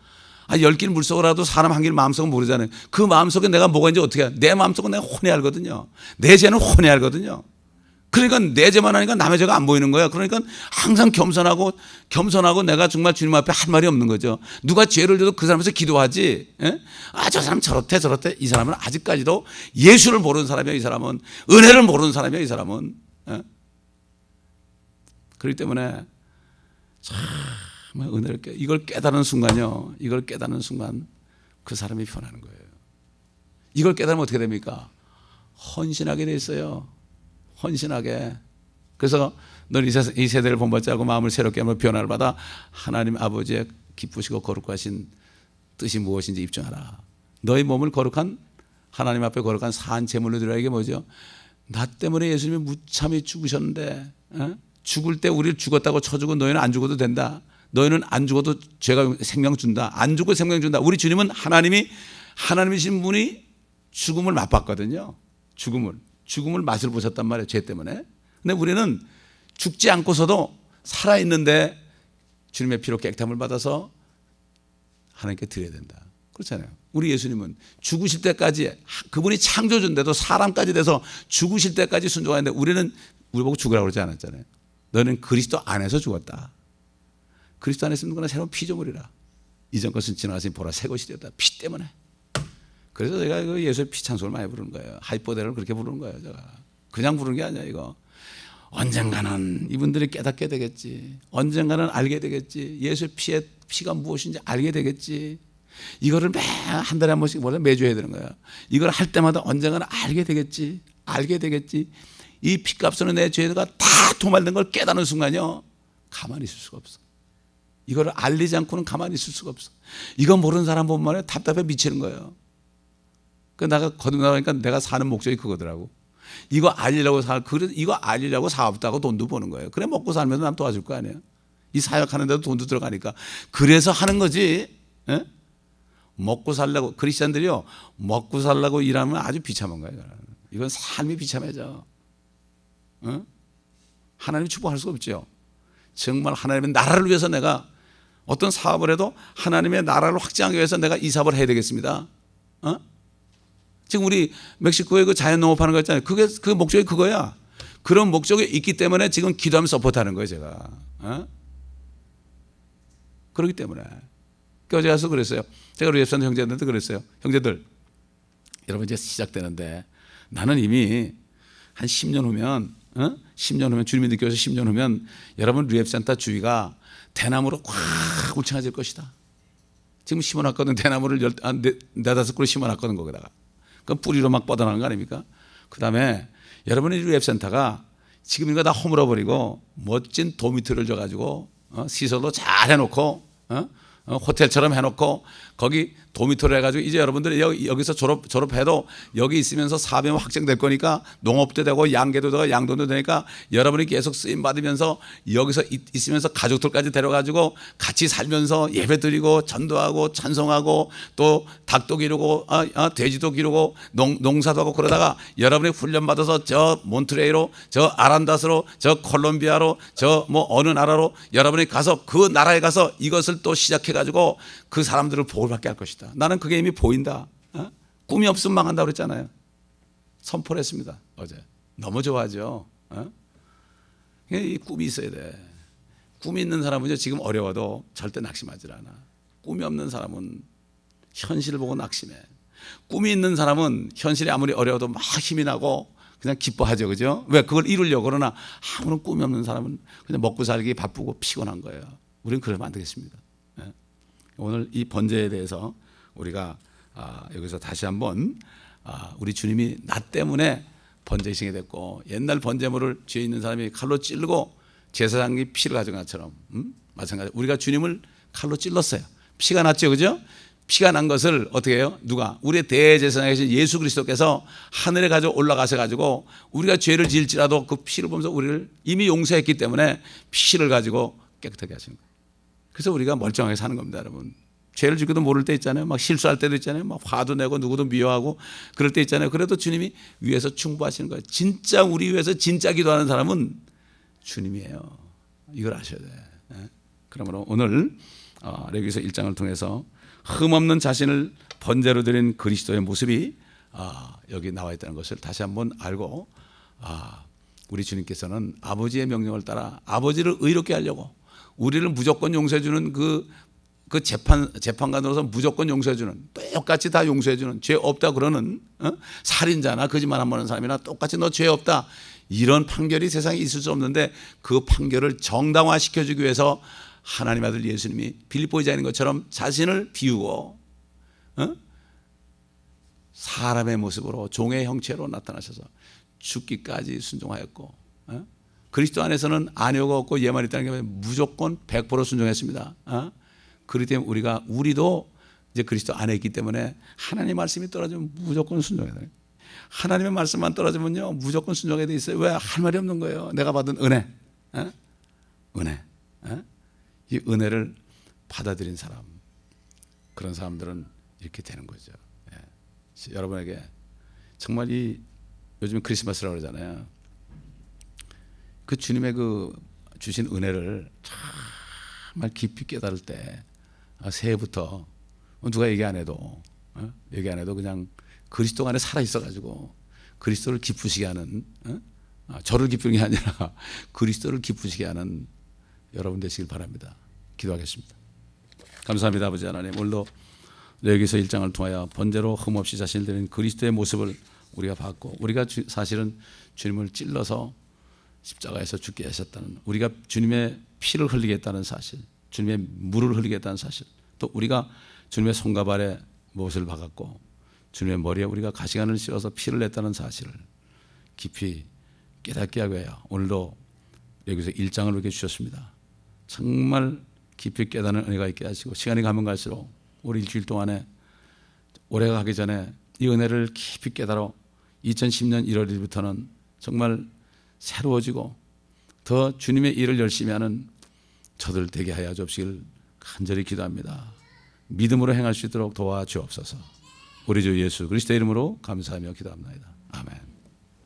10길 물속으로라도 사람 한 길 마음속은 모르잖아요. 그 마음속에 내가 뭐가 있는지 어떻게 내 마음속은 내가 훤히 알거든요. 내 죄는 훤히 알거든요. 그러니까 내 죄만 하니까 남의 죄가 안 보이는 거야. 그러니까 항상 겸손하고 내가 정말 주님 앞에 할 말이 없는 거죠. 누가 죄를 져도 그 사람에서 기도하지. 예? 저 사람 저렇대. 이 사람은 아직까지도 예수를 모르는 사람이야. 이 사람은 은혜를 모르는 사람이야. 이 사람은. 예? 그렇기 때문에 정말 은혜를 이걸 깨달은 순간요. 이걸 깨닫는 순간 그 사람이 변하는 거예요. 이걸 깨달으면 어떻게 됩니까? 헌신하게 돼 있어요. 헌신하게. 그래서 너는 이 세대를 본받지 않고 마음을 새롭게 하며 변화를 받아 하나님 아버지의 기쁘시고 거룩하신 뜻이 무엇인지 입증하라. 너희 몸을 거룩한 하나님 앞에 거룩한 산 제물로 드리라. 이게 뭐죠? 나 때문에 예수님이 무참히 죽으셨는데 죽을 때 우리를 죽었다고 쳐주고 너희는 안 죽어도 된다. 너희는 안 죽어도 죄가 생명 준다. 안 죽고 생명 준다. 우리 주님은 하나님이신 분이 죽음을 맛봤거든요. 죽음을 맛을 보셨단 말이에요. 죄 때문에. 근데 우리는 죽지 않고서도 살아있는데 주님의 피로 깨끗함을 받아서 하나님께 드려야 된다. 그렇잖아요. 우리 예수님은 죽으실 때까지 그분이 창조주인데도 사람까지 돼서 죽으실 때까지 순종하는데 우리 보고 죽으라고 그러지 않았잖아요. 너는 그리스도 안에서 죽었다. 그리스도 안에 있는 거나 새로운 피조물이라. 이전 것은 지나가서 보라 새 것이 되었다. 피 때문에. 그래서 제가 예수의 피찬송을 많이 부르는 거예요. 하이퍼데를 그렇게 부르는 거예요. 제가 그냥 부르는 게 아니야. 이거 언젠가는 이분들이 깨닫게 되겠지. 언젠가는 알게 되겠지. 예수의 피가 무엇인지 알게 되겠지. 이거를 한 달에 한 번씩 매주 해야 되는 거야. 이걸 할 때마다 언젠가는 알게 되겠지. 이 피값으로 내 죄가 다 도말된 걸 깨닫는 순간요 가만히 있을 수가 없어. 이거를 알리지 않고는 가만히 있을 수가 없어. 이거 모르는 사람 보면 답답해 미치는 거예요. 내가 거듭나니까 내가 사는 목적이 그거더라고. 이거 알리려고 사업도 돈도 버는 거예요. 그래 먹고 살면서 남 도와줄 거 아니에요. 이 사역하는데도 돈도 들어가니까. 그래서 하는 거지. 에? 먹고 살려고. 크리스찬들이요 먹고 살려고 일하면 아주 비참한 거예요. 이건 삶이 비참해져. 에? 하나님이 축복할 수가 없죠. 정말 하나님의 나라를 위해서 내가 어떤 사업을 해도 하나님의 나라를 확장하기 위해서 내가 이 사업을 해야 되겠습니다. 지금 우리 멕시코에 그 자연 농업하는 거 있잖아요. 그 목적이 그거야. 그런 목적이 있기 때문에 지금 기도하면 서포트하는 거예요, 제가. 그렇기 때문에. 어제 가서 그랬어요. 제가 우리 옆산 형제들한테 그랬어요. 형제들, 여러분 이제 시작되는데 나는 이미 한 10년 후면 10년 후면 주님이 느껴서 10년 후면 여러분 리앱센터 주위가 대나무로 꽉 울창해질 것이다. 지금 심어놨거든. 대나무를 4-5그루 심어놨거든. 거기다가. 그 뿌리로 막 뻗어나간 거 아닙니까? 그 다음에 여러분의 리앱센터가 지금 이거 다 허물어버리고 멋진 도미토리를 줘가지고 시설도 잘 해놓고 호텔처럼 해놓고 거기 도미토리 해가지고 이제 여러분들이 여기서 졸업해도 여기 있으면서 사업이 확장될 거니까 농업도 되고 양계도 되고 양돈도 되니까 여러분이 계속 쓰임 받으면서 여기서 있으면서 가족들까지 데려가지고 같이 살면서 예배 드리고 전도하고 찬송하고 또 닭도 기르고 돼지도 기르고 농사도 하고 그러다가 여러분이 훈련 받아서 저 몬트레이로 저 아란다스로 저 콜롬비아로 저 뭐 어느 나라로 여러분이 가서 그 나라에 가서 이것을 또 시작해가지고 그 사람들을 복을 받게 할 것이다. 나는 그게 이미 보인다. 꿈이 없으면 망한다고 그랬잖아요. 선포를 했습니다. 어제. 너무 좋아하죠. 이 꿈이 있어야 돼. 꿈이 있는 사람은 지금 어려워도 절대 낙심하지 않아. 꿈이 없는 사람은 현실을 보고 낙심해. 꿈이 있는 사람은 현실이 아무리 어려워도 막 힘이 나고 그냥 기뻐하죠. 그죠? 왜? 그걸 이루려고. 그러나 아무런 꿈이 없는 사람은 그냥 먹고 살기 바쁘고 피곤한 거예요. 우리는 그러면 안 되겠습니다. 오늘 이 번제에 대해서 우리가 여기서 다시 한번 우리 주님이 나 때문에 번제시게 됐고, 옛날 번제물을 죄 있는 사람이 칼로 찌르고 제사장이 피를 가져간 것처럼 마찬가지 우리가 주님을 칼로 찔렀어요. 피가 났죠, 그죠? 피가 난 것을 어떻게 해요? 누가? 우리의 대제사장이신 예수 그리스도께서 하늘에 가지고 올라가셔 가지고 우리가 죄를 지을지라도 그 피를 보면서 우리를 이미 용서했기 때문에 피를 가지고 깨끗하게 하시는 거예요. 그래서 우리가 멀쩡하게 사는 겁니다, 여러분. 죄를 짓고도 모를 때 있잖아요. 막 실수할 때도 있잖아요. 막 화도 내고 누구도 미워하고 그럴 때 있잖아요. 그래도 주님이 위에서 충고하시는 거예요. 진짜 우리 위해서 진짜 기도하는 사람은 주님이에요. 이걸 아셔야 돼요. 그러므로 오늘 레위기서 1장을 통해서 흠없는 자신을 번제로 드린 그리스도의 모습이 여기 나와 있다는 것을 다시 한번 알고, 우리 주님께서는 아버지의 명령을 따라 아버지를 의롭게 하려고 우리를 무조건 용서해 주는 그 재판관으로서 무조건 용서해 주는, 똑같이 다 용서해 주는, 죄 없다 그러는 살인자나 거짓말 한 번 하는 사람이나 똑같이 너 죄 없다, 이런 판결이 세상에 있을 수 없는데 그 판결을 정당화시켜 주기 위해서 하나님 아들 예수님이 빌립보에 있는 것처럼 자신을 비우고 사람의 모습으로 종의 형체로 나타나셔서 죽기까지 순종하였고, 그리스도 안에서는 아녀가 없고 예만 있다는 게 무조건 100% 순종했습니다. 그렇기 때문에 우리도 이제 그리스도 안에 있기 때문에 하나님의 말씀이 떨어지면 무조건 순종해야 돼요. 하나님의 말씀만 떨어지면요 무조건 순종해야 돼 있어요. 왜? 할 말이 없는 거예요. 내가 받은 은혜, 은혜, 이 은혜를 받아들인 사람, 그런 사람들은 이렇게 되는 거죠. 여러분에게 정말 요즘 크리스마스라고 그러잖아요. 그 주님의 그 주신 은혜를 정말 깊이 깨달을 때, 새해부터 누가 얘기 안 해도 그냥 그리스도 안에 살아 있어가지고 그리스도를 기쁘시게 하는, 저를 기쁘게 게 아니라 그리스도를 기쁘시게 하는 여러분 되시길 바랍니다. 기도하겠습니다. 감사합니다, 아버지 하나님. 오늘도 레위기서 1장을 통하여 번제로 흠없이 자신을 드린 그리스도의 모습을 우리가 봤고, 우리가 사실은 주님을 찔러서 십자가에서 죽게 하셨다는, 우리가 주님의 피를 흘리게 했다는 사실, 주님의 물을 흘리게 했다는 사실, 또 우리가 주님의 손과 발에 못을 박았고 주님의 머리에 우리가 가시관을 씌워서 피를 냈다는 사실을 깊이 깨닫게 하고 해요. 오늘도 여기서 1장을 이렇게 주셨습니다. 정말 깊이 깨닫는 은혜가 있게 하시고, 시간이 가면 갈수록 우리 일주일 동안에 올해가 가기 전에 이 은혜를 깊이 깨달아 2010년 1월 1일부터는 정말 새로워지고 더 주님의 일을 열심히 하는 저들 되게 하여 주옵시길 간절히 기도합니다. 믿음으로 행할 수 있도록 도와주옵소서. 우리 주 예수 그리스도의 이름으로 감사하며 기도합니다. 아멘.